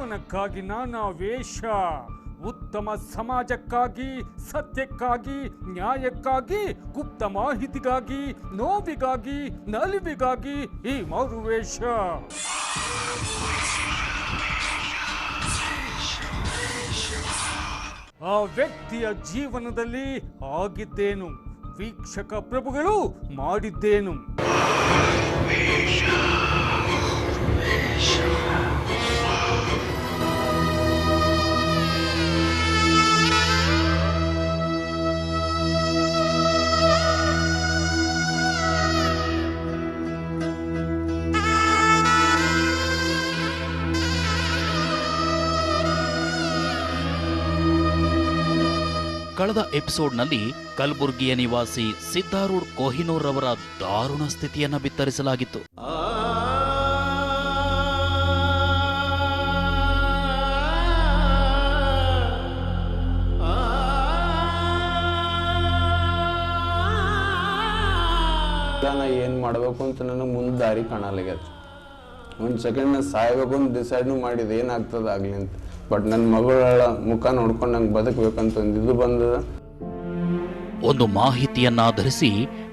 ಜೀವನಕ್ಕಾಗಿ ನಾನಾ ವೇಷ, ಉತ್ತಮ ಸಮಾಜಕ್ಕಾಗಿ, ಸತ್ಯಕ್ಕಾಗಿ, ನ್ಯಾಯಕ್ಕಾಗಿ, ಗುಪ್ತ ಮಾಹಿತಿಗಾಗಿ, ನೋವಿಗಾಗಿ, ನಲಿವಿಗಾಗಿ ಈ ಮಾರುವೇಷ. ಆ ವ್ಯಕ್ತಿಯ ಜೀವನದಲ್ಲಿ ಆಗಿದ್ದೇನು, ವೀಕ್ಷಕ ಪ್ರಭುಗಳು ಮಾಡಿದ್ದೇನು. ಕಳೆದ ಎಪಿಸೋಡ್ನಲ್ಲಿ ಕಲಬುರ್ಗಿಯ ನಿವಾಸಿ ಸಿದ್ದಾರೂಢ್ ಕೊಹಿನೂರ್ ಅವರ ದಾರುಣ ಸ್ಥಿತಿಯನ್ನು ಬಿತ್ತರಿಸಲಾಗಿತ್ತು. ನಾ ಏನು ಮಾಡಬೇಕು ಅಂತ ನನಗೆ ಮುಂದೆ ದಾರಿ ಕಾಣಲಾಗ್ಯದ. ಒಂದು ಸೆಕೆಂಡ್ ನಾನು ಸಾಯ್ಬೇಕು ಅಂತ ಡಿಸೈಡ್ನು ಮಾಡಿದೆ, ಏನಾಗ್ತದೆ ಆಗಲಿ ಅಂತ. ಬಟ್ ನನ್ನ ಮಗಳ ಮುಖ ನೋಡ್ಕೊಂಡು ನಂಗೆ ಬದುಕಬೇಕಂತ ಒಂದು ಇದು ಬಂದದ. ಒಂದು ಮಾಹಿತಿಯನ್ನಾಧರಿಸಿ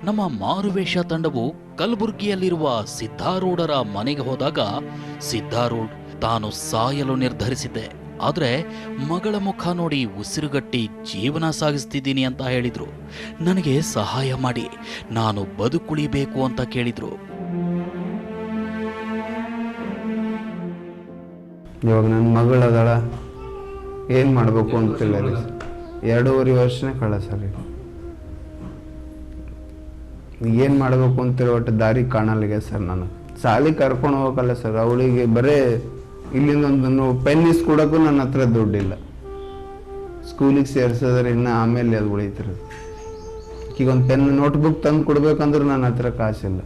ನಮ್ಮ ಮಾರುವೇಷ ತಂಡವು ಕಲಬುರ್ಗಿಯಲ್ಲಿರುವ ಸಿದ್ದಾರೂಢರ ಮನೆಗೆ ಹೋದಾಗ ಸಿದ್ದಾರೂಢ್ ತಾನು ಸಾಯಲು ನಿರ್ಧರಿಸಿದ್ದೆ, ಆದರೆ ಮಗಳ ಮುಖ ನೋಡಿ ಉಸಿರುಗಟ್ಟಿ ಜೀವನ ಸಾಗಿಸ್ತಿದ್ದೀನಿ ಅಂತ ಹೇಳಿದ್ರು. ನನಗೆ ಸಹಾಯ ಮಾಡಿ, ನಾನು ಬದುಕುಳಿಬೇಕು ಅಂತ ಕೇಳಿದ್ರು. ಇವಾಗ ನನ್ನ ಮಗಳದಳ ಏನು ಮಾಡಬೇಕು ಅಂತಿಲ್ಲ ರೀ. 2.5 ವರ್ಷನೇ ಕಳ್ಳ ಸರ್. ಏನು ಮಾಡಬೇಕು ಅಂತೇಳಿ ಒಟ್ಟು ದಾರಿ ಕಾಣಲಿಗೆ ಸರ್. ನಾನು ಸಾಲಿ ಕರ್ಕೊಂಡು ಹೋಗಲ್ಲ ಸರ್. ಅವಳಿಗೆ ಬರೇ ಇಲ್ಲಿಂದ ಒಂದು ಪೆನ್ ಇಸ್ಕೊಡೋಕ್ಕೂ ನನ್ನ ಹತ್ರ ದುಡ್ಡಿಲ್ಲ. ಸ್ಕೂಲಿಗೆ ಸೇರಿಸಿದ್ರೆ ಇನ್ನು ಆಮೇಲೆ ಅದು ಉಳಿತಿರೋದು. ಈಗ ಒಂದು ಪೆನ್ ನೋಟ್ಬುಕ್ ತಂದು ಕೊಡ್ಬೇಕಂದ್ರೆ ನನ್ನ ಹತ್ರ ಕಾಸಿಲ್ಲ,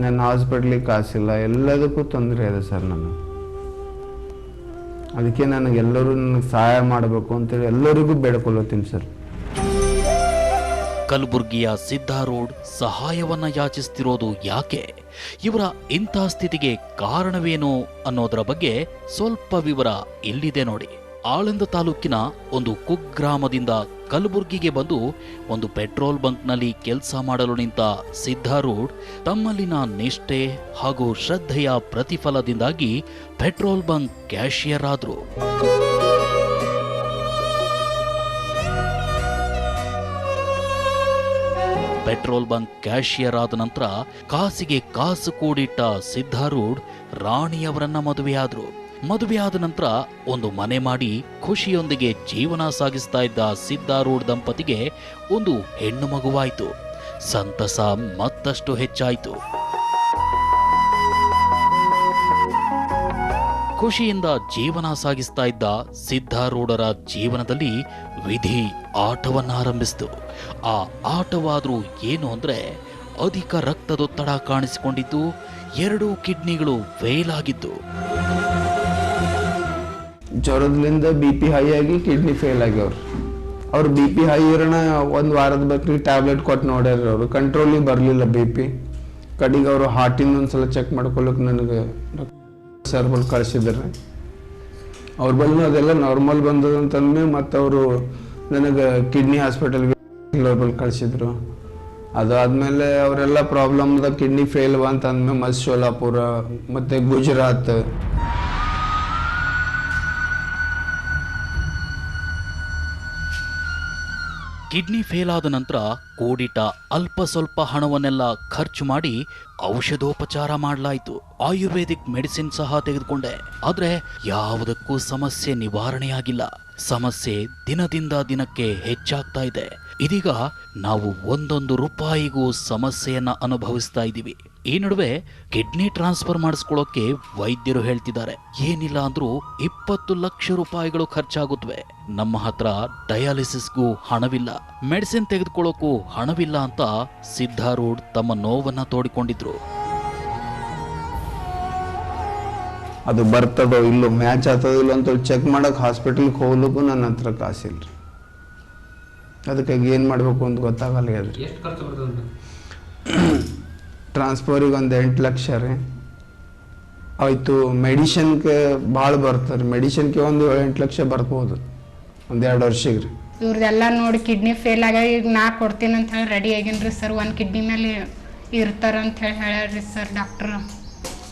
ನನ್ನ ಹಾಸ್ಪಿಟ್ಲಿಗೆ ಕಾಸಿಲ್ಲ, ಎಲ್ಲದಕ್ಕೂ ತೊಂದರೆ ಇದೆ ಸರ್. ನಾನು ಅದಕ್ಕೆ ನನಗೆಲ್ಲರೂ ನನಗೆ ಸಹಾಯ ಮಾಡಬೇಕು ಅಂತೇಳಿ ಎಲ್ಲರಿಗೂ ಬೇಡ್ಕೊಳ್ಳುತ್ತೀನಿ ಸರ್. ಕಲಬುರ್ಗಿಯ ಸಿದ್ದಾರೂಢ್ ಸಹಾಯವನ್ನ ಯಾಚಿಸ್ತಿರೋದು ಯಾಕೆ, ಇವರ ಇಂಥ ಸ್ಥಿತಿಗೆ ಕಾರಣವೇನು ಅನ್ನೋದರ ಬಗ್ಗೆ ಸ್ವಲ್ಪ ವಿವರ ಇಲ್ಲಿದೆ ನೋಡಿ. ಆಳಂದ ತಾಲೂಕಿನ ಒಂದು ಕುಗ್ರಾಮದಿಂದ ಕಲಬುರ್ಗಿಗೆ ಬಂದು ಒಂದು ಪೆಟ್ರೋಲ್ ಬಂಕ್ನಲ್ಲಿ ಕೆಲಸ ಮಾಡಲು ನಿಂತ ಸಿದ್ದಾರೂಢ್ ತಮ್ಮಲ್ಲಿನ ನಿಷ್ಠೆ ಹಾಗೂ ಶ್ರದ್ಧೆಯ ಪ್ರತಿಫಲದಿಂದಾಗಿ ಪೆಟ್ರೋಲ್ ಬಂಕ್ ಕ್ಯಾಶಿಯರ್ ಆದ್ರು. ಪೆಟ್ರೋಲ್ ಬಂಕ್ ಕ್ಯಾಶಿಯರ್ ಆದ ನಂತರ ಕಾಸಿಗೆ ಕಾಸು ಕೂಡಿಟ್ಟ ಸಿದ್ದಾರೂಢ್ ರಾಣಿಯವರನ್ನ ಮದುವೆಯಾದ್ರು. ಮದುವೆಯಾದ ನಂತರ ಒಂದು ಮನೆ ಮಾಡಿ ಖುಷಿಯೊಂದಿಗೆ ಜೀವನ ಸಾಗಿಸ್ತಾ ಇದ್ದ ಸಿದ್ದಾರೂಢ್ ದಂಪತಿಗೆ ಒಂದು ಹೆಣ್ಣು ಮಗುವಾಯಿತು. ಸಂತಸ ಮತ್ತಷ್ಟು ಹೆಚ್ಚಾಯಿತು. ಖುಷಿಯಿಂದ ಜೀವನ ಸಾಗಿಸ್ತಾ ಇದ್ದ ಸಿದ್ದಾರೂಢರ ಜೀವನದಲ್ಲಿ ವಿಧಿ ಆಟವನ್ನಾರಂಭಿಸಿತು. ಆ ಆಟವಾದ್ರೂ ಏನು ಅಂದ್ರೆ ಅಧಿಕ ರಕ್ತದೊತ್ತಡ ಕಾಣಿಸಿಕೊಂಡಿದ್ದು, 2 ಕಿಡ್ನಿಗಳು ಫೇಲ್ ಆಗಿದ್ದು. ಜ್ವರದಿಂದ BP ಹೈ ಆಗಿ ಕಿಡ್ನಿ ಫೇಲ್ ಆಗ್ಯವ್ರು. ಅವ್ರು BP ಹೈ ಇರೋಣ ಒಂದು ವಾರದ ಬಗ್ಗೆ ಟ್ಯಾಬ್ಲೆಟ್ ಕೊಟ್ಟು ನೋಡ್ಯಾರ. ಅವರು ಕಂಟ್ರೋಲಿಗೆ ಬರಲಿಲ್ಲ BP. ಕಡೆಗೆ ಅವರು ಹಾರ್ಟಿಂದ ಒಂದ್ಸಲ ಚೆಕ್ ಮಾಡ್ಕೊಳಕ್ಕೆ ನನಗೆ ಸರ್ ಬಲ್ ಕಳಿಸಿದ್ದಾರೆ. ಅವ್ರ ಬಲ್ಲ ಅದೆಲ್ಲ ನಾರ್ಮಲ್ ಬಂದದಂತಂದ್ರೆ ಮತ್ತು ಅವರು ನನಗೆ ಕಿಡ್ನಿ ಹಾಸ್ಪಿಟಲ್ಗೆ ಬಲ್ ಕಳಿಸಿದ್ರು. ಅದಾದಮೇಲೆ ಅವರೆಲ್ಲ ಪ್ರಾಬ್ಲಮ್ದಾಗ ಕಿಡ್ನಿ ಫೇಲ್ ಅಂತ ಅಂದಮೇಲೆ ಮತ್ತು ಸೋಲಾಪುರ ಮತ್ತು ಗುಜರಾತ್ ಕಿಡ್ನಿ ಫೇಲ್ ಆದ ನಂತರ ಕೂಡಿಟ್ಟ ಅಲ್ಪ ಸ್ವಲ್ಪ ಹಣವನ್ನೆಲ್ಲ ಖರ್ಚು ಮಾಡಿ ಔಷಧೋಪಚಾರ ಮಾಡಲಾಯಿತು. ಆಯುರ್ವೇದಿಕ್ ಮೆಡಿಸಿನ್ ಸಹ ತೆಗೆದುಕೊಂಡೆ. ಆದ್ರೆ ಯಾವುದಕ್ಕೂ ಸಮಸ್ಯೆ ನಿವಾರಣೆಯಾಗಿಲ್ಲ. ಸಮಸ್ಯೆ ದಿನದಿಂದ ದಿನಕ್ಕೆ ಹೆಚ್ಚಾಗ್ತಾ ಇದೆ. ಇದೀಗ ನಾವು 1 ರೂಪಾಯಿಗೂ ಸಮಸ್ಯೆಯನ್ನ ಅನುಭವಿಸ್ತಾ ಇದ್ದೀವಿ. ಈ ನಡುವೆ ಕಿಡ್ನಿ ಟ್ರಾನ್ಸ್ಫರ್ ಮಾಡಿಸ್ಕೊಳ್ಳೋಕೆ ವೈದ್ಯರು ಹೇಳ್ತಿದ್ದಾರೆ, ಏನಿಲ್ಲ ಅಂದ್ರೂ 20 ಲಕ್ಷ ರೂಪಾಯಿಗಳು ಖರ್ಚಾಗುತ್ತವೆ. ನಮ್ಮ ಹತ್ರ ಡಯಾಲಿಸಿಸ್ಗೂ ಹಣವಿಲ್ಲ, ಮೆಡಿಸಿನ್ ತೆಗೆದುಕೊಳ್ಳೋಕ್ಕೂ ಹಣವಿಲ್ಲ ಅಂತ ಸಿದ್ದಾರೂಢ್ ತಮ್ಮ ನೋವನ್ನ ತೋಡಿಕೊಂಡಿದ್ರು. ಅದು ಬರ್ತದೋ ಇಲ್ಲೋ, ಮ್ಯಾಚ್ ಆಗ್ತದೋ ಇಲ್ಲೋ ಅಂತ ಚೆಕ್ ಮಾಡಕ್ಕೆ ಹಾಸ್ಪಿಟಲ್ಗೆ ಹೋಗ್ಲಿಕ್ಕೂ ನನ್ನ ಹತ್ರ ಕಾಸಿಲ್ಲ. ಅದಕ್ಕಾಗಿ ಏನು ಮಾಡಬೇಕು ಅಂತ ಗೊತ್ತಾಗಲ್ಲ. ಟ್ರಾನ್ಸ್ಫರಿಗೆ ಒಂದು 8 ಲಕ್ಷ ರೀ, ಆಯಿತು. ಮೆಡಿಷನ್ಗೆ ಭಾಳ ಬರ್ತಾರೆ, ಮೆಡಿಷನ್ಗೆ ಒಂದು 7-8 ಲಕ್ಷ ಬರ್ಬೋದು ಒಂದು 2 ವರ್ಷಕ್ಕೆ ರೀ. ಇವ್ರದ್ದೆಲ್ಲ ನೋಡಿ ಕಿಡ್ನಿ ಫೇಲ್ ಆಗ ಈಗ ನಾ ಕೊಡ್ತೀನಿ ಅಂತ ಹೇಳಿ ರೆಡಿ ಆಗೀನಿ ಸರ್. ಒಂದು ಕಿಡ್ನಿ ಮೇಲೆ ಇರ್ತಾರಂತ ಹೇಳಿ ಹೇಳ್ಯಾರ್ರಿ ಸರ್ ಡಾಕ್ಟ್ರ್.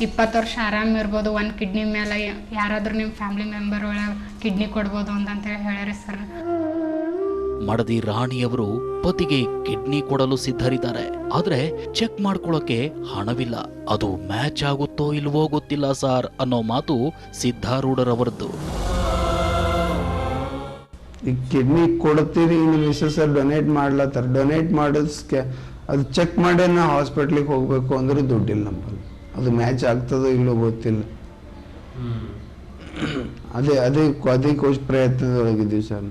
20 ವರ್ಷ ಆರಾಮ ಇರ್ಬೋದು, ಒಂದು ಕಿಡ್ನಿ ಮೇಲೆ ಯಾರಾದರೂ ನಿಮ್ಮ ಫ್ಯಾಮಿಲಿ ಮೆಂಬರ್ ಒಳಗೆ ಕಿಡ್ನಿ ಕೊಡ್ಬೋದು ಅಂತೇಳಿ ಹೇಳ್ಯಾರಿ ಸರ್. ಮಡದಿ ರಾಣಿಯವರು ಪತಿಗೆ ಕಿಡ್ನಿ ಕೊಡಲು ಸಿದ್ಧರಿದ್ದಾರೆ. ಆದ್ರೆ ಚೆಕ್ ಮಾಡ್ಕೊಳ್ಳೋಕೆ ಹಣವಿಲ್ಲ. ಅದು ಮ್ಯಾಚ್ ಆಗುತ್ತೋ ಇಲ್ವೋ ಗೊತ್ತಿಲ್ಲ ಸಾರ್ ಅನ್ನೋ ಮಾತು ಸಿದ್ಧಾರೂಢರವರದ್ದು. ಈ ಕಿಡ್ನಿ ಕೊಡ್ತೀರಿ, ನಿಮ್ಮ ಮಿಸ್ಸಸ್ ಡೊನೇಟ್ ಮಾಡ್ಲತ್ತಾರ, ಡೊನೇಟ್ ಮಾಡೋದಕ್ಕೆ ಅದು ಚೆಕ್ ಮಾಡಿ ನಾ ಹಾಸ್ಪಿಟ್ಲಿಗೆ ಹೋಗ್ಬೇಕು ಅಂದ್ರೆ ದುಡ್ಡಿಲ್ಲ ನಮ್ಮಲ್ಲಿ. ಅದು ಮ್ಯಾಚ್ ಆಗ್ತದೋ ಇಲ್ಲೋ ಗೊತ್ತಿಲ್ಲ. ಅದೇ ಕೋಶ್ ಪ್ರಯತ್ನದೊಳಗಿದ್ದೀವಿ ಸರ್.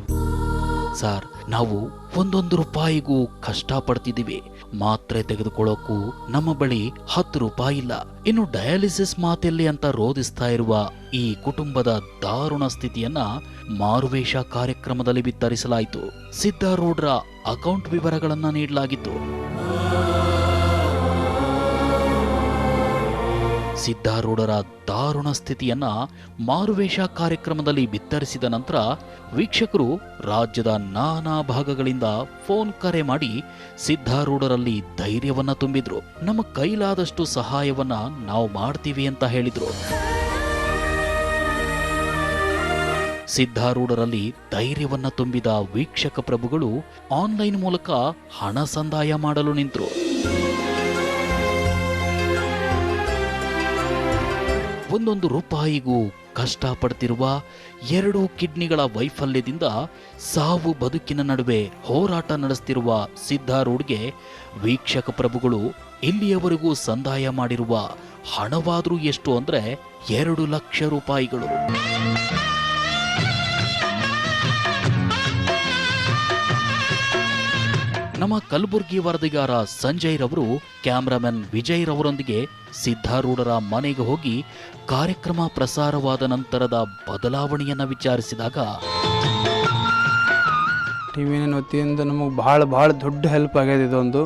ಸಾರ್, ನಾವು 1 ರೂಪಾಯಿಗೂ ಕಷ್ಟಪಡ್ತಿದ್ದೀವಿ. ಮಾತ್ರೆ ತೆಗೆದುಕೊಳ್ಳೋಕ್ಕೂ ನಮ್ಮ ಬಳಿ 10 ರೂಪಾಯಿ ಇಲ್ಲ. ಇನ್ನು ಡಯಾಲಿಸಿಸ್ ಮಾತೆಲ್ಲಿ ಅಂತ ರೋಧಿಸ್ತಾ ಇರುವ ಈ ಕುಟುಂಬದ ದಾರುಣ ಸ್ಥಿತಿಯನ್ನ ಮಾರುವೇಷ ಕಾರ್ಯಕ್ರಮದಲ್ಲಿ ಬಿತ್ತರಿಸಲಾಯಿತು. ಸಿದ್ಧಾರೂಢರ ಅಕೌಂಟ್ ವಿವರಗಳನ್ನ ನೀಡಲಾಗಿತ್ತು. ಸಿದ್ಧಾರೂಢರ ದಾರುಣ ಸ್ಥಿತಿಯನ್ನ ಮಾರುವೇಷ ಕಾರ್ಯಕ್ರಮದಲ್ಲಿ ಬಿತ್ತರಿಸಿದ ನಂತರ ವೀಕ್ಷಕರು ರಾಜ್ಯದ ನಾನಾ ಭಾಗಗಳಿಂದ ಫೋನ್ ಕರೆ ಮಾಡಿ ಸಿದ್ಧಾರೂಢರಲ್ಲಿ ಧೈರ್ಯವನ್ನ ತುಂಬಿದ್ರು. ನಮ್ಮ ಕೈಲಾದಷ್ಟು ಸಹಾಯವನ್ನ ನಾವು ಮಾಡ್ತೀವಿ ಅಂತ ಹೇಳಿದ್ರು. ಸಿದ್ಧಾರೂಢರಲ್ಲಿ ಧೈರ್ಯವನ್ನ ತುಂಬಿದ ವೀಕ್ಷಕ ಪ್ರಭುಗಳು ಆನ್ಲೈನ್ ಮೂಲಕ ಹಣ ಸಂದಾಯ ಮಾಡಲು ನಿಂತರು. 1 ರೂಪಾಯಿಗೂ ಕಷ್ಟಪಡ್ತಿರುವ 2 ಕಿಡ್ನಿಗಳ ವೈಫಲ್ಯದಿಂದ ಸಾವು ಬದುಕಿನ ನಡುವೆ ಹೋರಾಟ ನಡೆಸುತ್ತಿರುವ ಸಿದ್ಧಾರೂಢ್ಗೆ ವೀಕ್ಷಕ ಪ್ರಭುಗಳು ಇಲ್ಲಿಯವರೆಗೂ ಸಂದಾಯ ಮಾಡಿರುವ ಹಣವಾದ್ರೂ ಎಷ್ಟು ಅಂದ್ರೆ 2 ಲಕ್ಷ ರೂಪಾಯಿಗಳು. ನಮ್ಮ ಕಲಬುರ್ಗಿ ವರದಿಗಾರ ಸಂಜಯ್ ರವರು ಕ್ಯಾಮ್ರಾಮನ್ ವಿಜಯ್ ರವರೊಂದಿಗೆ ಸಿದ್ಧಾರೂಢರ ಮನೆಗೆ ಹೋಗಿ ಕಾರ್ಯಕ್ರಮ ಪ್ರಸಾರವಾದ ನಂತರದ ಬದಲಾವಣೆಯನ್ನ ವಿಚಾರಿಸಿದಾಗ, ಟಿವಿ ನೈನ್ ವತಿಯಿಂದ ನಮಗೆ ಭಾಳ ದೊಡ್ಡ ಹೆಲ್ಪ್ ಆಗ್ಯದ ಇದೊಂದು.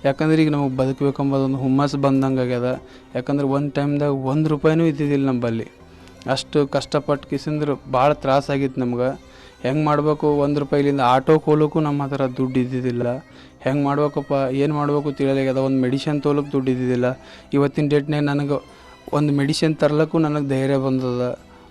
ಯಾಕಂದ್ರೆ ಈಗ ನಮಗೆ ಬದುಕಬೇಕೆಂಬುದೊಂದು ಹುಮ್ಮಸ್ಸು ಬಂದಂಗೆ ಆಗ್ಯದ. ಯಾಕಂದ್ರೆ ಒಂದು ಟೈಮ್ದಾಗ 1 ರೂಪಾಯಿನೂ ಇದ್ದಿದ್ದಿಲ್ಲ ನಂಬಲ್ಲಿ. ಅಷ್ಟು ಕಷ್ಟಪಟ್ಟು ಕಿಸಿಂದ್ರೆ ಭಾಳ ತ್ರಾಸಾಗಿತ್ತು ನಮ್ಗೆ. ಹೆಂಗೆ ಮಾಡಬೇಕು, 1 ರೂಪಾಯಿಲಿಂದ ಆಟೋಗೆ ಹೋಗ್ಲಿಕ್ಕೂ ನಮ್ಮ ಹತ್ರ ದುಡ್ಡು ಇದ್ದಿದ್ದಿಲ್ಲ. ಹೆಂಗೆ ಮಾಡ್ಬೇಕಪ್ಪ, ಏನು ಮಾಡಬೇಕು ತಿಳಿಯಲಾಗ್ಯದ. ಒಂದು ಮೆಡಿಷನ್ ತೊಗೊಳಕ್ಕೆ ದುಡ್ಡು ಇದ್ದಿದ್ದಿಲ್ಲ. ಇವತ್ತಿನ ಡೇಟ್ನಾಗ ನನಗೆ ಒಂದು ಮೆಡಿಷನ್ ತರ್ಲಿಕ್ಕೂ ನನಗೆ ಧೈರ್ಯ ಬಂದದ.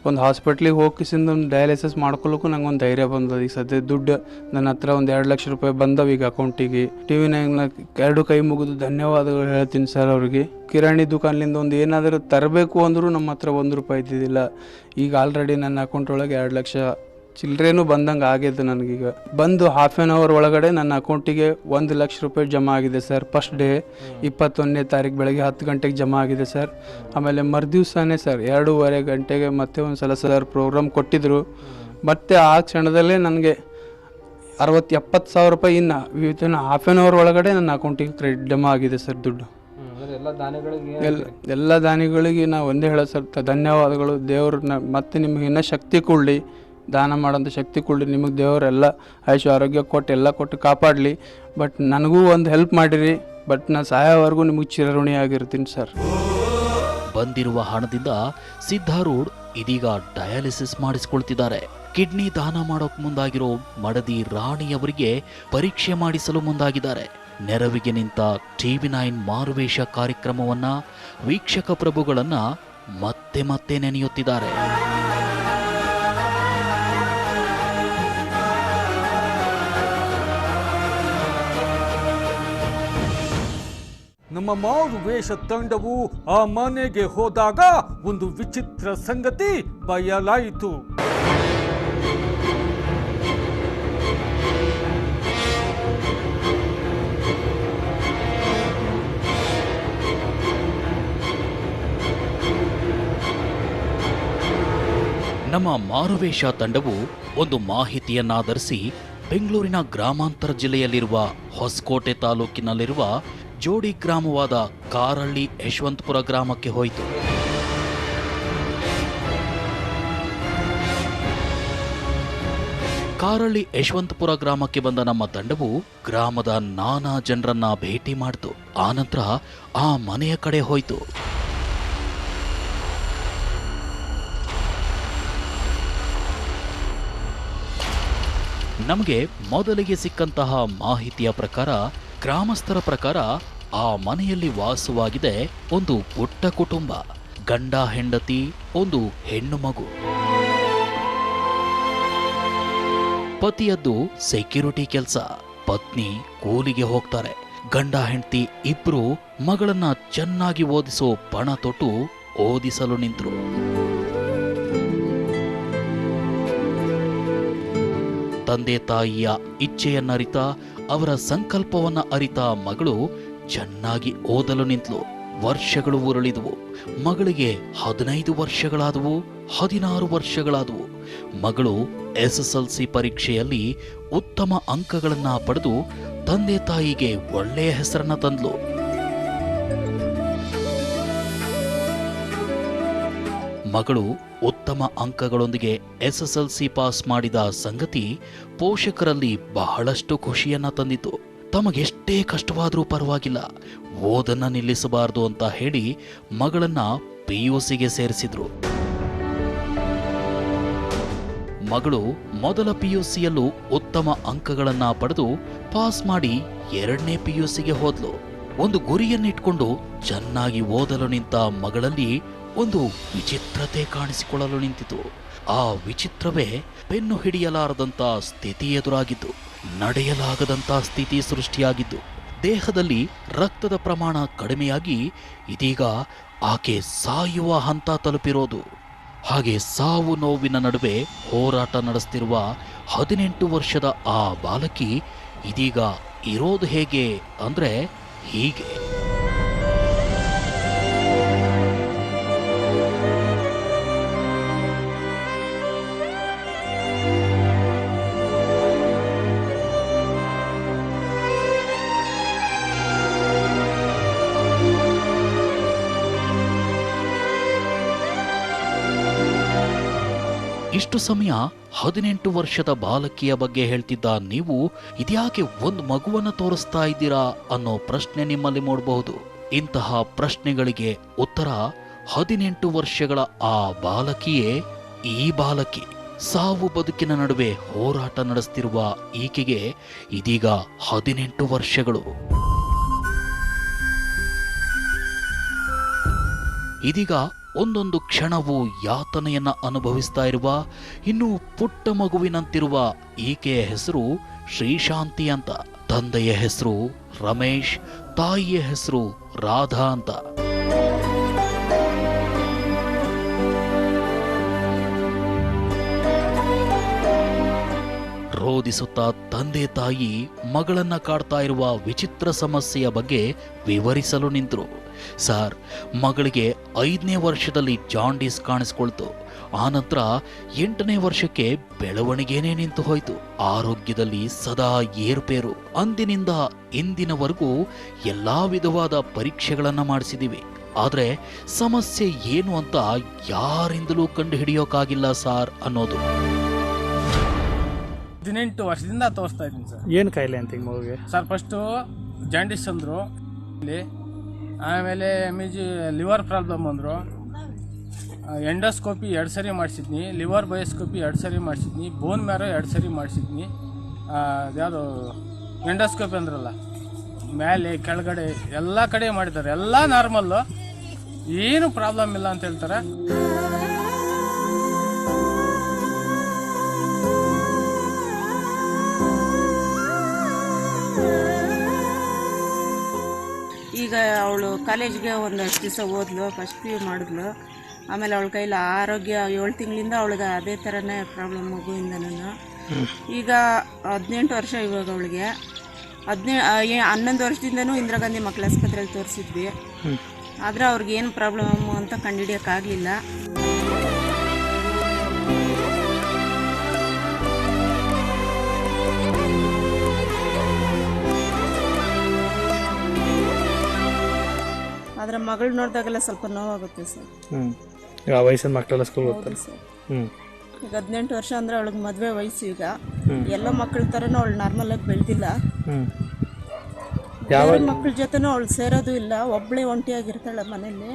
ಒಂದು ಹಾಸ್ಪಿಟ್ಲಿಗೆ ಹೋಗಿಸಿಂದ ಒಂದು ಡಯಾಲಿಸಿಸ್ ಮಾಡ್ಕೊಳ್ಳೋಕ್ಕೂ ನಂಗೆ ಒಂದು ಧೈರ್ಯ ಬಂದದ. ಈಗ ಸದ್ಯ ದುಡ್ಡು ನನ್ನ ಹತ್ರ ಒಂದು 2 ಲಕ್ಷ ರೂಪಾಯಿ ಬಂದವ ಈಗ ಅಕೌಂಟಿಗೆ. ಟಿವಿ ನೈನ್ನ 2 ಕೈ ಮುಗಿದು ಧನ್ಯವಾದಗಳು ಹೇಳ್ತೀನಿ ಸರ್ ಅವ್ರಿಗೆ. ಕಿರಾಣಿ ದುಕಾನ್ಲಿಂದ ಒಂದು ಏನಾದರೂ ತರಬೇಕು ಅಂದರೂ ನಮ್ಮ ಹತ್ರ 1 ರೂಪಾಯಿ ಇದ್ದಿದ್ದಿಲ್ಲ. ಈಗ ಆಲ್ರೆಡಿ ನನ್ನ ಅಕೌಂಟ್ ಒಳಗೆ 2 ಲಕ್ಷ ಚಿಲ್ಲರೆನೂ ಬಂದಂಗೆ ಆಗಿದೆ. ನನಗೀಗ ಬಂದು 1/2 an hour ಒಳಗಡೆ ನನ್ನ ಅಕೌಂಟಿಗೆ 1 ಲಕ್ಷ ರೂಪಾಯಿ ಜಮಾ ಆಗಿದೆ ಸರ್. ಫಸ್ಟ್ ಡೇ 21ನೇ ತಾರೀಕು ಬೆಳಗ್ಗೆ 10 ಗಂಟೆಗೆ ಜಮಾ ಆಗಿದೆ ಸರ್. ಆಮೇಲೆ ಮರುದಿವ್ಸನೇ ಸರ್ 2:30 ಗಂಟೆಗೆ ಮತ್ತೆ ಒಂದು ಸಲ ಸರ್ ಪ್ರೋಗ್ರಾಮ್ ಕೊಟ್ಟಿದ್ದರು. ಮತ್ತು ಆ ಕ್ಷಣದಲ್ಲೇ ನನಗೆ 60-70 ಸಾವಿರ ರೂಪಾಯಿ ಇನ್ನು ವಿತಿನ್ 1/2 an hour ಒಳಗಡೆ ನನ್ನ ಅಕೌಂಟಿಗೆ ಕ್ರೆಡಿಟ್ ಜಮಾ ಆಗಿದೆ ಸರ್ ದುಡ್ಡು. ಎಲ್ಲ ದಾನಿಗಳಿಗೆ ನಾವು ಒಂದೇ ಹೇಳೋದು ಸರ್, ಧನ್ಯವಾದಗಳು. ದೇವ್ರನ್ನ ಮತ್ತೆ ನಿಮ್ಗೆ ಇನ್ನೂ ಶಕ್ತಿ ಕೊಡಲಿ, ದಾನ ಮಾಡೋಂಥ ಶಕ್ತಿ ಕೊಡಲಿ. ನಿಮಗೆ ದೇವರೆಲ್ಲ ಆಯುಷ್ ಆರೋಗ್ಯ ಕೊಟ್ಟು ಎಲ್ಲ ಕೊಟ್ಟು ಕಾಪಾಡಲಿ. ಬಟ್ ನನಗೂ ಒಂದು ಹೆಲ್ಪ್ ಮಾಡಿರಿ. ಬಟ್ ನಾನು ಸಾಯೋವರೆಗೂ ನಿಮಗೆ ಚಿರಋಣಿಯಾಗಿರ್ತೀನಿ ಸರ್. ಬಂದಿರುವ ಹಣದಿಂದ ಸಿದ್ಧಾರೂಢ್ ಇದೀಗ ಡಯಾಲಿಸಿಸ್ ಮಾಡಿಸಿಕೊಳ್ತಿದ್ದಾರೆ. ಕಿಡ್ನಿ ದಾನ ಮಾಡೋಕ್ ಮುಂದಾಗಿರೋ ಮಡದಿ ರಾಣಿಯವರಿಗೆ ಪರೀಕ್ಷೆ ಮಾಡಿಸಲು ಮುಂದಾಗಿದ್ದಾರೆ. ನೆರವಿಗೆ ನಿಂತ TV9 ಮಾರುವೇಷ ಕಾರ್ಯಕ್ರಮವನ್ನ ವೀಕ್ಷಕ ಪ್ರಭುಗಳನ್ನ ಮತ್ತೆ ಮತ್ತೆ ನೆನೆಯುತ್ತಿದ್ದಾರೆ. ನಮ್ಮ ಮಾರುವೇಷ ತಂಡವು ಆ ಮನೆಗೆ ಹೋದಾಗ ಒಂದು ವಿಚಿತ್ರ ಸಂಗತಿ ಬಯಲಾಯಿತು. ನಮ್ಮ ಮಾರುವೇಷ ತಂಡವು ಒಂದು ಮಾಹಿತಿಯನ್ನಾಧರಿಸಿ ಬೆಂಗಳೂರಿನ ಗ್ರಾಮಾಂತರ ಜಿಲ್ಲೆಯಲ್ಲಿರುವ ಹೊಸಕೋಟೆ ತಾಲೂಕಿನಲ್ಲಿರುವ ಜೋಡಿ ಗ್ರಾಮವಾದ ಕಾರಳ್ಳಿ ಯಶವಂತಪುರ ಗ್ರಾಮಕ್ಕೆ ಹೋಯಿತು. ಕಾರಳ್ಳಿ ಯಶವಂತಪುರ ಗ್ರಾಮಕ್ಕೆ ಬಂದ ನಮ್ಮ ತಂಡವು ಗ್ರಾಮದ ನಾನಾ ಜನರನ್ನ ಭೇಟಿ ಮಾಡಿತು. ಆನಂತರ ಆ ಮನೆಯ ಕಡೆ ಹೋಯಿತು. ನಮಗೆ ಮೊದಲಿಗೆ ಸಿಕ್ಕಂತಹ ಮಾಹಿತಿಯ ಪ್ರಕಾರ, ಗ್ರಾಮಸ್ಥರ ಪ್ರಕಾರ ಆ ಮನೆಯಲ್ಲಿ ವಾಸವಾಗಿದೆ ಒಂದು ಪುಟ್ಟ ಕುಟುಂಬ. ಗಂಡ, ಹೆಂಡತಿ, ಒಂದು ಹೆಣ್ಣು ಮಗು. ಪತಿಯದ್ದು ಸೆಕ್ಯೂರಿಟಿ ಕೆಲಸ, ಪತ್ನಿ ಕೂಲಿಗೆ ಹೋಗ್ತಾರೆ. ಗಂಡ ಹೆಂಡತಿ ಇಬ್ರು ಮಗಳನ್ನ ಚೆನ್ನಾಗಿ ಓದಿಸೋ ಪಣ ತೊಟ್ಟು ಓದಿಸಲು ನಿಂತರು. ತಂದೆ ತಾಯಿಯ ಇಚ್ಛೆಯನ್ನರಿತ, ಅವರ ಸಂಕಲ್ಪವನ್ನ ಅರಿತ ಮಗಳು ಚೆನ್ನಾಗಿ ಓದಲು ನಿಂತಳು. ವರ್ಷಗಳು ಉರುಳಿದವು. ಮಗಳಿಗೆ 15 ವರ್ಷಗಳಾದವು, 16 ವರ್ಷಗಳಾದವು. ಮಗಳು SSLC ಪರೀಕ್ಷೆಯಲ್ಲಿ ಉತ್ತಮ ಅಂಕಗಳನ್ನ ಪಡೆದು ತಂದೆ ತಾಯಿಗೆ ಒಳ್ಳೆಯ ಹೆಸರನ್ನ ತಂದ್ಲು. ಮಗಳು ಉತ್ತಮ ಅಂಕಗಳೊಂದಿಗೆ SSLC ಪಾಸ್ ಮಾಡಿದ ಸಂಗತಿ ಪೋಷಕರಲ್ಲಿ ಬಹಳಷ್ಟು ಖುಷಿಯನ್ನ ತಂದಿತು. ತಮಗೆಷ್ಟೇ ಕಷ್ಟವಾದರೂ ಪರವಾಗಿಲ್ಲ, ಓದನ್ನ ನಿಲ್ಲಿಸಬಾರದು ಅಂತ ಹೇಳಿ ಮಗಳನ್ನ PUCಗೆ ಸೇರಿಸಿದ್ರು. ಮಗಳು ಮೊದಲ PUCಯಲ್ಲೂ ಉತ್ತಮ ಅಂಕಗಳನ್ನ ಪಡೆದು ಪಾಸ್ ಮಾಡಿ 2ನೇ PUCಗೆ ಹೋದ್ಲು. ಒಂದು ಗುರಿಯನ್ನಿಟ್ಕೊಂಡು ಚೆನ್ನಾಗಿ ಓದಲು ನಿಂತ ಮಗಳಲ್ಲಿ ಒಂದು ವಿಚಿತ್ರತೆ ಕಾಣಿಸಿಕೊಳ್ಳಲು ನಿಂತಿತು. ಆ ವಿಚಿತ್ರವೇ ಪೆನ್ನು ಹಿಡಿಯಲಾರದಂತ ಸ್ಥಿತಿ ಎದುರಾಗಿದ್ದು, ನಡೆಯಲಾಗದಂತ ಸ್ಥಿತಿ ಸೃಷ್ಟಿಯಾಗಿದ್ದು, ದೇಹದಲ್ಲಿ ರಕ್ತದ ಪ್ರಮಾಣ ಕಡಿಮೆಯಾಗಿ ಇದೀಗ ಆಕೆ ಸಾಯುವ ಹಂತ ತಲುಪಿರೋದು. ಹಾಗೆ ಸಾವು ನೋವಿನ ನಡುವೆ ಹೋರಾಟ ನಡೆಸ್ತಿರುವ 18 ವರ್ಷದ ಆ ಬಾಲಕಿ ಇದೀಗ ಇರೋದು ಹೇಗೆ ಅಂದ್ರೆ ಹೀಗೆ. ಇಷ್ಟು ಸಮಯ 18 ವರ್ಷದ ಬಾಲಕಿಯ ಬಗ್ಗೆ ಹೇಳ್ತಿದ್ದ ನೀವು ಇದ್ಯಾಕೆ ಒಂದು ಮಗುವನ್ನು ತೋರಿಸ್ತಾ ಇದ್ದೀರಾ ಅನ್ನೋ ಪ್ರಶ್ನೆ ನಿಮ್ಮಲ್ಲಿ ಮೂಡಬಹುದು. ಇಂತಹ ಪ್ರಶ್ನೆಗಳಿಗೆ ಉತ್ತರ 18 ವರ್ಷಗಳ ಆ ಬಾಲಕಿಯೇ ಈ ಬಾಲಕಿ. ಸಾವು ಬದುಕಿನ ನಡುವೆ ಹೋರಾಟ ನಡೆಸ್ತಿರುವ ಈಕೆಗೆ ಇದೀಗ 18 ವರ್ಷಗಳು. ಇದೀಗ ಒಂದೊಂದು ಕ್ಷಣವೂ ಯಾತನೆಯನ್ನ ಅನುಭವಿಸ್ತಾ ಇರುವ ಇನ್ನೂ ಪುಟ್ಟ ಮಗುವಿನಂತಿರುವ ಈಕೆಯ ಹೆಸರು ಶ್ರೀಶಾಂತಿ ಅಂತ. ತಂದೆಯ ಹೆಸರು ರಮೇಶ್, ತಾಯಿಯ ಹೆಸರು ರಾಧಾ ಅಂತ. ರೋದಿಸುತ್ತಾ ತಂದೆ ತಾಯಿ ಮಗಳನ್ನ ಕಾಡ್ತಾ ಇರುವ ವಿಚಿತ್ರ ಸಮಸ್ಯೆಯ ಬಗ್ಗೆ ವಿವರಿಸಲು ನಿಂತರು. ಸರ್, ಮಗಳಿಗೆ 5ನೇ ವರ್ಷದಲ್ಲಿ ಜಾಂಡೀಸ್ ಕಾಣಿಸ್ಕೊಳ್ತು. ಆನಂತರ 8ನೇ ವರ್ಷಕ್ಕೆ ಬೆಳವಣಿಗೆನೇ ನಿಂತು ಹೋಯ್ತು. ಆರೋಗ್ಯದಲ್ಲಿ ಸದಾ ಏರುಪೇರು. ಅಂದಿನಿಂದ ಇಂದಿನವರೆಗೂ ಎಲ್ಲಾ ವಿಧವಾದ ಪರೀಕ್ಷೆಗಳನ್ನ ಮಾಡಿಸಿದೀವಿ. ಆದ್ರೆ ಸಮಸ್ಯೆ ಏನು ಅಂತ ಯಾರಿಂದಲೂ ಕಂಡು ಹಿಡಿಯೋಕ್ಕಾಗಿಲ್ಲ ಸಾರ್ ಅನ್ನೋದು. 18 ವರ್ಷದಿಂದ ತೋರಿಸ್ತಾ ಇದ್ದೀನಿ ಸರ್. ಏನು ಕಾಯಿಲೆ ಅಂತ ಈಗ ಮಗುಗೆ? ಸರ್ ಫಸ್ಟು ಜಾಂಡೀಸ್ ಅಂದರು, ಆಮೇಲೆ ಲಿವರ್ ಪ್ರಾಬ್ಲಮ್ ಅಂದರು. ಎಂಡೋಸ್ಕೋಪಿ 2 ಸರಿ ಮಾಡಿಸಿದ್ನಿ, ಲಿವರ್ ಬಯೋಸ್ಕೋಪಿ 2 ಸರಿ ಮಾಡಿಸಿದ್ನಿ, ಬೋನ್ ಮ್ಯಾರೋ 2 ಸರಿ ಮಾಡಿಸಿದ್ನಿ. ಯಾವುದು ಎಂಡೋಸ್ಕೋಪಿ ಅಂದ್ರಲ್ಲ, ಮೇಲೆ ಕೆಳಗಡೆ ಎಲ್ಲ ಕಡೆ ಮಾಡಿದ್ದಾರೆ. ಎಲ್ಲ ನಾರ್ಮಲ್ಲು, ಏನು ಪ್ರಾಬ್ಲಮ್ ಇಲ್ಲ ಅಂತ ಹೇಳ್ತಾರೆ. ಈಗ ಅವಳು ಕಾಲೇಜ್ಗೆ ಒಂದಷ್ಟು ದಿವಸ ಓದ್ಲು, ಫಸ್ಟ್ PU ಮಾಡಿದ್ಲು. ಆಮೇಲೆ ಅವಳ ಕೈಲಿ ಆರೋಗ್ಯ 7 ತಿಂಗಳಿಂದ ಅವಳಿಗೆ ಅದೇ ಥರನೇ ಪ್ರಾಬ್ಲಮ್ ಮಗುವಿಂದನೂ. ಈಗ 18 ವರ್ಷ ಇವಾಗ ಅವಳಿಗೆ. 11 ವರ್ಷದಿಂದನೂ ಇಂದಿರಾ ಗಾಂಧಿ ಮಕ್ಕಳ ಆಸ್ಪತ್ರೆಯಲ್ಲಿ ತೋರಿಸಿದ್ವಿ. ಆದರೆ ಅವ್ರಿಗೇನು ಪ್ರಾಬ್ಲಮ್ ಅಂತ ಕಂಡುಹಿಡಿಯೋಕ್ಕಾಗಲಿಲ್ಲ. ಆದರೆ ಮಗಳು ನೋಡಿದಾಗೆಲ್ಲ ಸ್ವಲ್ಪ ನೋವಾಗುತ್ತೆ ಸರ್. ಈಗ ವಯಸ್ಸಿನ ಮಕ್ಕಳೆಲ್ಲ ಸ್ಕೂಲ್ ಹೋಗ್ತಾರೆ ಸರ್. ಈಗ 18 ವರ್ಷ ಅಂದರೆ ಅವಳಿಗೆ ಮದುವೆ ವಯಸ್ಸು. ಈಗ ಎಲ್ಲ ಮಕ್ಕಳ ಥರನೂ ಅವಳು ನಾರ್ಮಲಾಗಿ ಬೆಳೆದಿಲ್ಲ. ಯಾವ ಮಕ್ಕಳ ಜೊತೆನೂ ಅವಳು ಸೇರೋದು ಇಲ್ಲ, ಒಬ್ಬಳೇ ಒಂಟಿಯಾಗಿರ್ತಾಳೆ ಮನೇಲಿ.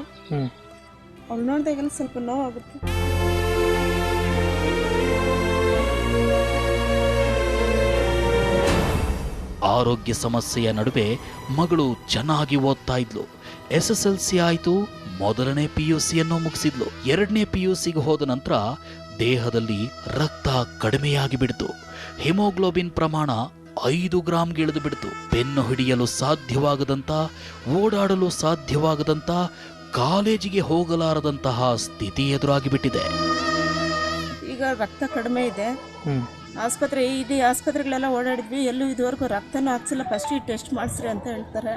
ಅವಳು ನೋಡಿದಾಗೆಲ್ಲ ಸ್ವಲ್ಪ ನೋವಾಗುತ್ತೆ. ಆರೋಗ್ಯ ಸಮಸ್ಯೆಯ ನಡುವೆ ಮಗಳು ಚೆನ್ನಾಗಿ ಓದ್ತಾ ಇದ್ಲು. SSLC ಆಯಿತು, ಮೊದಲನೇ PUCಯನ್ನು ಮುಗಿಸಿದ್ಲು. 2ನೇ PUCಗೆ ಹೋದ ನಂತರ ದೇಹದಲ್ಲಿ ರಕ್ತ ಕಡಿಮೆಯಾಗಿ ಬಿಡ್ತು. ಹಿಮೋಗ್ಲೋಬಿನ್ ಪ್ರಮಾಣ 5 ಗ್ರಾಂಗೆ ಇಳಿದು ಬಿಡ್ತು. ಬೆನ್ನು ಹಿಡಿಯಲು ಸಾಧ್ಯವಾಗದಂತ, ಓಡಾಡಲು ಸಾಧ್ಯವಾಗದಂತ, ಕಾಲೇಜಿಗೆ ಹೋಗಲಾರದಂತಹ ಸ್ಥಿತಿ ಎದುರಾಗಿಬಿಟ್ಟಿದೆ. ಈಗ ರಕ್ತ ಕಡಿಮೆ ಇದೆ. ಇಡೀ ಆಸ್ಪತ್ರೆಗಳೆಲ್ಲ ಓಡಾಡಿದ್ವಿ, ಎಲ್ಲೂ ಇದುವರೆಗೂ ರಕ್ತನೂ ಹಾಕ್ಸಿಲ್ಲ. ಫಸ್ಟ್ ಟೆಸ್ಟ್ ಮಾಡಿಸ್ರಿ ಅಂತ ಹೇಳ್ತಾರೆ.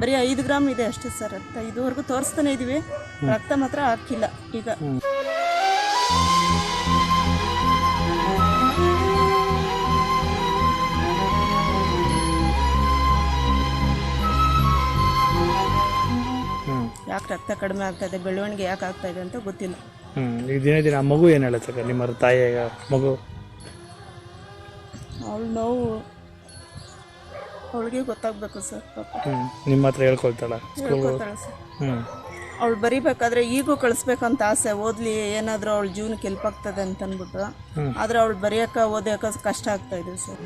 ಬರೀ 5 ಗ್ರಾಮ್ ಇದೆ ಅಷ್ಟೇ ಸರ್ ರಕ್ತ. ಇದುವರೆಗೂ ತೋರಿಸ್ತಾನೆ ಇದೀವಿ, ರಕ್ತ ಮಾತ್ರ ಹಾಕಿಲ್ಲ. ಈಗ ಯಾಕೆ ರಕ್ತ ಕಡಿಮೆ ಆಗ್ತಾ ಇದೆ, ಬೆಳವಣಿಗೆ ಯಾಕೆ ಆಗ್ತಾ ಇದೆ ಅಂತ ಗೊತ್ತಿಲ್ಲ. ಈಗ ದಿನ ದಿನ ಮಗು ಏನು ಹೇಳುತ್ತೆ ನಿಮ್ಮ ತಾಯಿಯ ಮಗು? ಅವಳು ನೋವು ಅವಳಿಗೆ ಗೊತ್ತಾಗಬೇಕು ಸರ್. ನಿಮ್ಮ ಹತ್ರ ಹೇಳ್ಕೊಳ್ತಾಳೆ ಸರ್. ಅವಳು ಬರಿಬೇಕಾದ್ರೆ ಈಗೂ ಕಳಿಸ್ಬೇಕಂತ ಆಸೆ, ಓದ್ಲಿ ಏನಾದರೂ ಅವಳ ಜೀವನಕ್ಕೆ ಹೆಲ್ಪ್ ಆಗ್ತದೆ ಅಂತ ಅಂದ್ಬಿಟ್ಟು. ಆದರೆ ಅವಳು ಬರೆಯೋಕೆ ಓದೋಕೆ ಕಷ್ಟ ಆಗ್ತಾ ಇದೆ ಸರ್.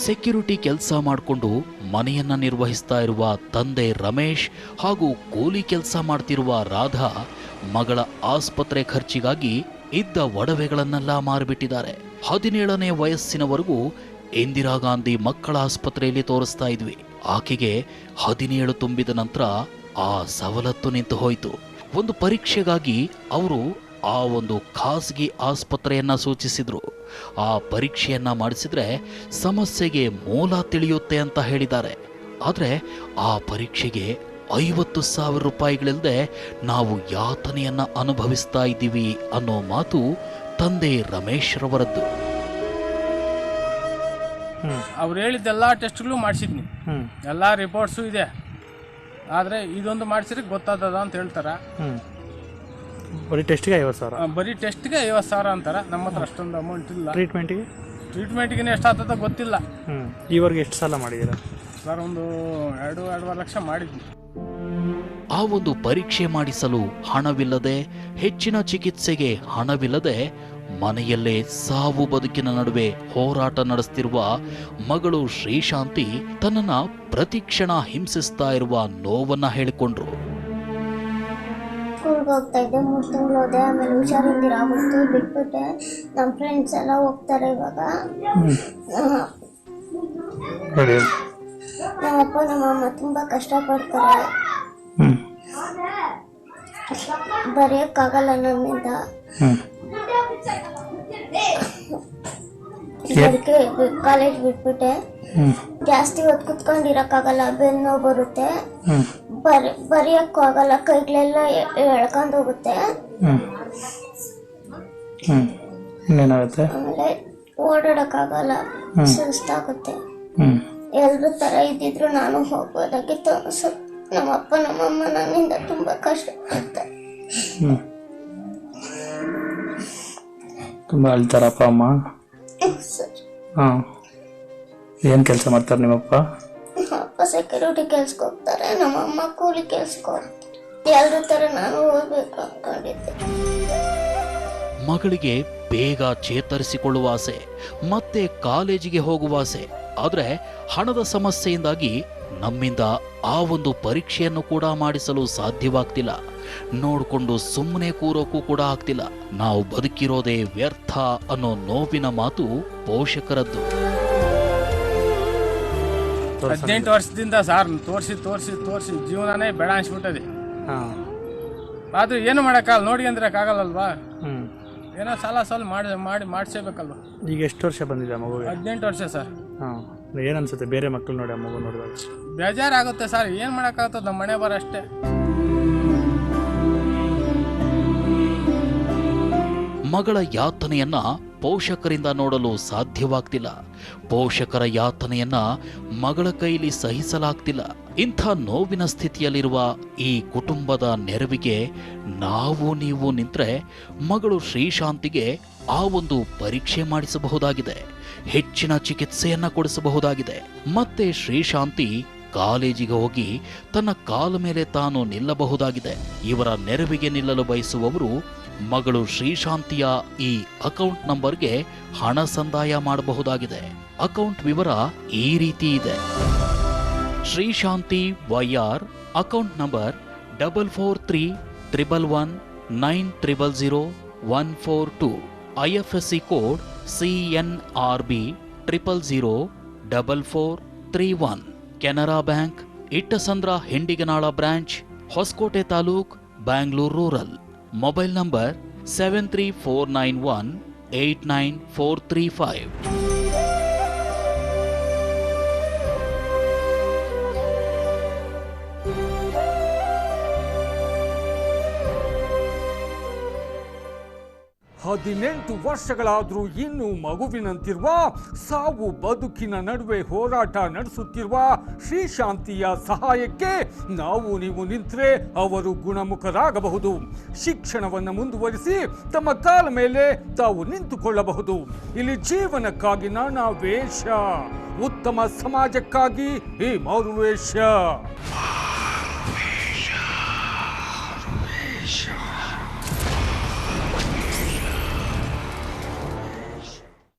ಸೆಕ್ಯೂರಿಟಿ ಕೆಲಸ ಮಾಡಿಕೊಂಡು ಮನೆಯನ್ನ ನಿರ್ವಹಿಸ್ತಾ ಇರುವ ತಂದೆ ರಮೇಶ್ ಹಾಗೂ ಕೂಲಿ ಕೆಲಸ ಮಾಡ್ತಿರುವ ರಾಧಾ ಮಗಳ ಆಸ್ಪತ್ರೆ ಖರ್ಚಿಗಾಗಿ ಇದ್ದ ಒಡವೆಗಳನ್ನೆಲ್ಲ ಮಾರಿಬಿಟ್ಟಿದ್ದಾರೆ. 17ನೇ ವಯಸ್ಸಿನವರೆಗೂ ಇಂದಿರಾ ಗಾಂಧಿ ಮಕ್ಕಳ ಆಸ್ಪತ್ರೆಯಲ್ಲಿ ತೋರಿಸ್ತಾ ಇದ್ವಿ. ಆಕೆಗೆ 17 ತುಂಬಿದ ನಂತರ ಆ ಸವಲತ್ತು ನಿಂತು ಹೋಯಿತು. ಒಂದು ಪರೀಕ್ಷೆಗಾಗಿ ಅವರು ಆ ಒಂದು ಖಾಸಗಿ ಆಸ್ಪತ್ರೆಯನ್ನ ಸೂಚಿಸಿದ್ರು. ಆ ಪರೀಕ್ಷೆಯನ್ನ ಮಾಡಿಸಿದ್ರೆ ಸಮಸ್ಯೆಗೆ ಮೂಲ ತಿಳಿಯುತ್ತೆ ಅಂತ ಹೇಳಿದ್ದಾರೆ. ಆದರೆ ಆ ಪರೀಕ್ಷೆಗೆ 50,000 ರೂಪಾಯಿಗಳಿಲ್ಲದೆ ನಾವು ಯಾತನೆಯನ್ನ ಅನುಭವಿಸ್ತಾ ಇದ್ದೀವಿ ಅನ್ನೋ ಮಾತು ತಂದೆ ರಮೇಶ್ ರವರದ್ದು. ಅವ್ರು ಹೇಳಿದ್ದೆಲ್ಲ ಟೆಸ್ಟ್ಗಳು ಮಾಡಿಸಿದ್ನಿ, ಎಲ್ಲ ರಿಪೋರ್ಟ್ಸು ಇದೆ. ಆದರೆ ಇದೊಂದು ಮಾಡಿಸಿದ್ರೆ ಗೊತ್ತಾದ ಅಂತ ಹೇಳ್ತಾರೆ. ಬರೀ ಟೆಸ್ಟ್ಗೆ 50,000? ಬರೀ ಟೆಸ್ಟ್ಗೆ 50,000 ಅಂತಾರೆ. ನಮ್ಮ ಹತ್ರ ಅಷ್ಟೊಂದು ಅಮೌಂಟ್ ಇಲ್ಲ. ಟ್ರೀಟ್ಮೆಂಟ್ಗೆ ಎಷ್ಟು ಆಗ್ತದ ಗೊತ್ತಿಲ್ಲ. ಈವರೆಗೆ ಎಷ್ಟು ಸಲ ಮಾಡಿದ್ದೀರಾ ಸರ್? ಒಂದು 2-2.5 ಲಕ್ಷ ಮಾಡಿದ್ವಿ. ಆ ಒಂದು ಪರೀಕ್ಷೆ ಮಾಡಿಸಲು ಹಣವಿಲ್ಲದೆ, ಹೆಚ್ಚಿನ ಚಿಕಿತ್ಸೆಗೆ ಹಣವಿಲ್ಲದೆ ಮನೆಯಲ್ಲೇ ಸಾವು ಬದುಕಿನ ನಡುವೆ ಹೋರಾಟ ನಡೆಸ್ತಿರುವ ಮಗಳು ಶ್ರೀಶಾಂತಿ ತನ್ನನ್ನ ಪ್ರತಿಕ್ಷಣ ಹಿಂಸಿಸ್ತಾ ಇರುವ ನೋವನ್ನ ಹೇಳಿಕೊಂಡ್ರು. ಸ್ಕೂಲ್ಗೆ ಹೋಗ್ತಾ ಇದ್ದೆ, 3 ತಿಂಗಳು ಹೋದೆ. ಆಮೇಲೆ ಹುಷಾರಿಂದಿರ ಆಗೋದು ಬಿಟ್ಬಿಟ್ಟೆ. ನಮ್ಮ ಫ್ರೆಂಡ್ಸ್ ಎಲ್ಲ ಹೋಗ್ತಾರೆ ಇವಾಗ. ನಮ್ಮಪ್ಪ ನಮ್ಮಮ್ಮ ತುಂಬ ಕಷ್ಟಪಡ್ತಾರೆ. ಬರೆಯೋಕ್ಕಾಗಲ್ಲ ನನ್ನಿಂದ. ಅದಕ್ಕೆ ಕಾಲೇಜ್ ಬಿಟ್ಬಿಟ್ಟೆ. ಜಾಸ್ತಿ ಹೊತ್ತು ಕುತ್ಕೊಂಡಿರಕ್ಕಾಗಲ್ಲ, ಬೆನ್ನು ನೋವು ಬರುತ್ತೆ. ಬರೆಯೋಕ್ಕೂ ಆಗಲ್ಲ, ಕೈಗಳೆಲ್ಲ ಎಳ್ಕೊಂಡು ಹೋಗುತ್ತೆ. ಆಮೇಲೆ ಓಡಾಡಕ್ಕಾಗಲ್ಲ, ಸುಸ್ತಾಗುತ್ತೆ. ಎಲ್ರ ಥರ ಇದ್ದಿದ್ರು ನಾನು ಹೋಗ್ಬೋದಾಗಿತ್ತು. ನಮ್ಮಪ್ಪ ನಮ್ಮಮ್ಮ ನನ್ನಿಂದ ತುಂಬ ಕಷ್ಟಪಡ್ತಾರೆ. ತುಂಬ ಅಳ್ತಾರ ಅಪ್ಪ ಅಮ್ಮ? ಏನು ಕೆಲಸ ಮಾಡ್ತಾರೆ ನಿಮ್ಮಪ್ಪ? ಅಪ್ಪ ಸೆಕ್ಯೂರಿಟಿ ಕೆಲ್ಸಕ್ಕೆ ಹೋಗ್ತಾರೆ, ನಮ್ಮಮ್ಮ ಕೂಲಿ ಕೆಲ್ಸಕ್ಕೆ ಹೋಗ್ತಾರೆ. ಎಲ್ರ ಥರ ನಾನು ಹೋಗ್ಬೇಕು ಅನ್ಕೊಂಡಿದ್ದೆ. ಮಗಳಿಗೆ ಬೇಗ ಚೇತರಿಸಿಕೊಳ್ಳುವ ಆಸೆ, ಮತ್ತೆ ಕಾಲೇಜಿಗೆ ಹೋಗುವ ಆಸೆ. ಆದರೆ ಹಣದ ಸಮಸ್ಯೆಯಿಂದಾಗಿ ನಮ್ಮಿಂದ ಆ ಒಂದು ಪರೀಕ್ಷೆಯನ್ನು ಕೂಡ ಮಾಡಿಸಲು ಸಾಧ್ಯವಾಗ್ತಿಲ್ಲ. ನೋಡಿಕೊಂಡು ಸುಮ್ಮನೆ ಕೂರೋಕ್ಕೂ ಕೂಡ ಆಗ್ತಿಲ್ಲ. ನಾವು ಬದುಕಿರೋದೇ ವ್ಯರ್ಥ ಅನ್ನೋ ನೋವಿನ ಮಾತು ಪೋಷಕರದ್ದು. 18 ವರ್ಷದಿಂದ ಸಾರ್ ತೋರಿಸಿ ಜೀವನನೇ ಬೇಡ ಅನ್ಸ್ಬಿಟ್ಟದೆ. ಆದ್ರೆ ಏನು ಮಾಡೋಕ್ಕಾಗಲ್ಲ, ನೋಡಿ ಅಂದ್ರಕ್ಕಾಗಲ್ಲಲ್ವಾ? ಏನೋ ಸಾಲ ಮಾಡಿಸೇಬೇಕಲ್ವ. ಈಗ ಎಷ್ಟು ವರ್ಷ ಬಂದಿದೆ ಮಗು? 18 ವರ್ಷ ಸರ್. ಏನು ಅನ್ಸುತ್ತೆ ಬೇರೆ ಮಕ್ಕಳು ನೋಡಿ ಆ ಮಗು ನೋಡಿದಾಗ? ಬೇಜಾರಾಗುತ್ತೆ ಸರ್, ಏನು ಮಾಡೋಕ್ಕಾಗ್ತದೆ, ನಮ್ಮ ಮನೆ ಬರ ಅಷ್ಟೇ. ಮಗಳ ಯಾತನೆಯನ್ನ ಪೋಷಕರಿಂದ ನೋಡಲು ಸಾಧ್ಯವಾಗ್ತಿಲ್ಲ. ಪೋಷಕರ ಯಾತನೆಯನ್ನ ಮಗಳ ಕೈಲಿ ಸಹಿಸಲಾಗ್ತಿಲ್ಲ. ಇಂಥ ನೋವಿನ ಸ್ಥಿತಿಯಲ್ಲಿರುವ ಈ ಕುಟುಂಬದ ನೆರವಿಗೆ ನೀವು ನಿಂತ್ರೆ ಮಗಳು ಶ್ರೀಶಾಂತಿಗೆ ಆ ಒಂದು ಪರೀಕ್ಷೆ ಮಾಡಿಸಬಹುದಾಗಿದೆ, ಹೆಚ್ಚಿನ ಚಿಕಿತ್ಸೆಯನ್ನ ಕೊಡಿಸಬಹುದಾಗಿದೆ. ಮತ್ತೆ ಶ್ರೀಶಾಂತಿ ಕಾಲೇಜಿಗೆ ಹೋಗಿ ತನ್ನ ಕಾಲ ಮೇಲೆ ತಾನು ನಿಲ್ಲಬಹುದಾಗಿದೆ. ಇವರ ನೆರವಿಗೆ ನಿಲ್ಲಲು ಬಯಸುವವರು ಮಗಳು ಶ್ರೀಶಾಂತಿಯ ಈ ಅಕೌಂಟ್ ನಂಬರ್ಗೆ ಹಣ ಸಂದಾಯ ಮಾಡಬಹುದಾಗಿದೆ. ಅಕೌಂಟ್ ವಿವರ ಈ ರೀತಿ ಇದೆ. Shrishanti YR account number 443111900142. IFSC code CNRB 0004431. Canara bank, Ittasandra Hindiganala branch, Hoskote taluk, Bangalore rural. Mobile number 7349189435. ಹದಿನೆಂಟು ವರ್ಷಗಳಾದರೂ ಇನ್ನೂ ಮಗುವಿನಂತಿರುವ, ಸಾವು ಬದುಕಿನ ನಡುವೆ ಹೋರಾಟ ನಡೆಸುತ್ತಿರುವ ಶ್ರೀಶಾಂತಿಯ ಸಹಾಯಕ್ಕೆ ನಾವು ನೀವು ನಿಂತರೆ ಅವರು ಗುಣಮುಖರಾಗಬಹುದು. ಶಿಕ್ಷಣವನ್ನು ಮುಂದುವರಿಸಿ ತಮ್ಮ ಕಾಲ ಮೇಲೆ ತಾವು ನಿಂತುಕೊಳ್ಳಬಹುದು. ಇಲ್ಲಿ ಜೀವನಕ್ಕಾಗಿ ನಾನಾ ವೇಷ, ಉತ್ತಮ ಸಮಾಜಕ್ಕಾಗಿ ಈ ಮಾರುವೇಷ.